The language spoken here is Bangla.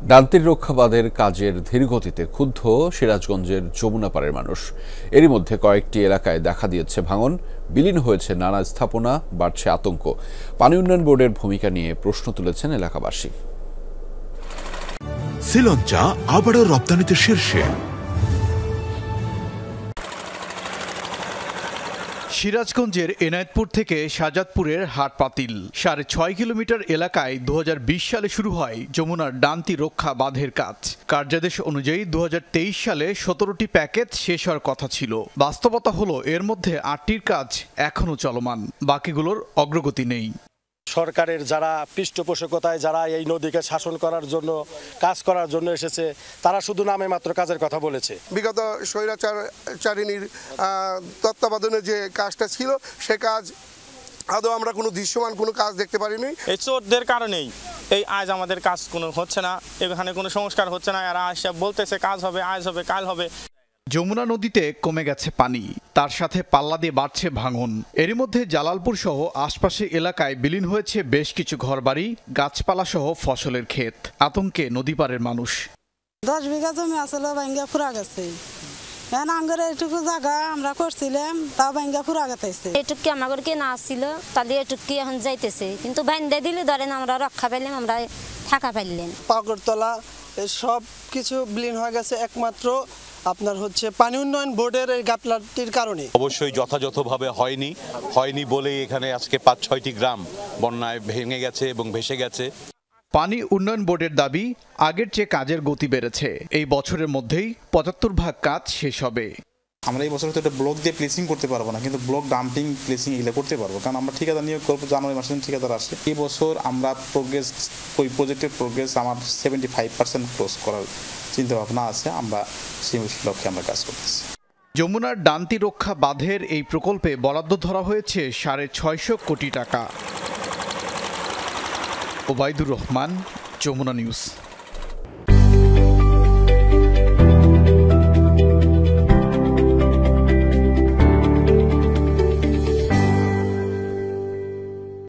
ডান্তির রক্ষাবাদের কাজের ধীরগতিতে ক্ষুব্ধ সিরাজগঞ্জের যমুনাপাড়ের মানুষ। এরই মধ্যে কয়েকটি এলাকায় দেখা দিয়েছে ভাঙন, বিলীন হয়েছে নানা স্থাপনা, বাড়ছে আতঙ্ক। পানি উন্নয়ন বোর্ডের ভূমিকা নিয়ে প্রশ্ন তুলেছেন এলাকাবাসী। শ্রীলঙ্কা আবারও রপ্তানিতে শীর্ষে। সিরাজগঞ্জের এনায়েতপুর থেকে শাহজাদপুরের হাটপাতিল ৬.৫ কিলোমিটার এলাকায় ২০২০ সালে শুরু হয় যমুনার ডান্তি রক্ষা বাঁধের কাজ। কার্যাদেশ অনুযায়ী ২০২৩ সালে ১৭টি প্যাকেজ শেষ হওয়ার কথা ছিল। বাস্তবতা হলো এর মধ্যে ৮টির কাজ এখনও চলমান, বাকিগুলোর অগ্রগতি নেই। সরকারের যারা পৃষ্ঠপোষকতায় যারা এই নদীকে শাসন করার জন্য কাজ করার জন্য এসেছে, তারা শুধু নামে মাত্র কাজের কথা বলেছে। বিগত স্বৈরাচারিণীর তত্ত্বাবধানে যে কাজটা ছিল সে কাজ আদৌ আমরা কোনো দৃশ্যমান কোনো কাজ দেখতে পারিনি। এই চোরদের কারণেই এই আজ আমাদের কাজ কোনো হচ্ছে না, এখানে কোনো সংস্কার হচ্ছে না। এরা আসে বলতেছে কাজ হবে, আজ হবে, কাল হবে। যমুনা নদীতে কমে গেছে পানি, তার সাথে পাল্লা দিয়ে বাড়ছে ভাঙন। এরই মধ্যে জালালপুর সহ আশপাশের এলাকায় বিলীন হয়েছে বেশ কিছু ঘরবাড়ি, গাছপালা সহ ফসলের ক্ষেত। আতঙ্কে নদীপাড়ের মানুষ। 10 বিঘা জমি আসলে ভাঙ্গা ফুরা গেছে। আঙ্গরে এটুকু জায়গা আমরা করছিলাম, তাও ভাঙ্গা ফুরা গেছে। এটুকি আমাদের কে না ছিল, তাহলে এটুকি এখন যাইতেছে। কিন্তু ভাঙ্গা দিলে ধরেন আমরা রক্ষা পাইলাম, আমরা থাকা পাইলেন। পাগরতলা সব কিছু বিলীন হয়ে গেছে একমাত্র আপনার হচ্ছে পানি উন্নয়ন বোর্ডের এই গাফলাতির কারণে। অবশ্যই যথাযথভাবে হয়নি বলেই এখানে আজকে ৫-৬টি গ্রাম বন্যায় ভেঙে গেছে এবং ভেসে গেছে। পানি উন্নয়ন বোর্ডের দাবি, আগের চেয়ে কাজের গতি বেড়েছে। এই বছরের মধ্যেই ৭৫% কাজ শেষ হবে। আমরা এই বছর তো এটা ব্লক দিয়ে প্লেসিং করতে পারবো না, কিন্তু ব্লক ডাম্পিং প্লেসিং এগুলো করতে পারবো, কারণ আমরা ঠিকাদার নিয়োগ করবো। জানুয়ারি মাসে ঠিকাদার আসে। এই বছর আমরা ওই প্রজেক্টের প্রোগ্রেস আমার 75% ক্লোজ করার চিন্তা ভাবনা আছে। আমরা সেই লক্ষ্যে আমরা কাজ করতেছি। যমুনার ডান্তি রক্ষা বাঁধের এই প্রকল্পে বরাদ্দ ধরা হয়েছে ৬৫০ কোটি টাকা। ওবায়দুর রহমান, যমুনা নিউজ।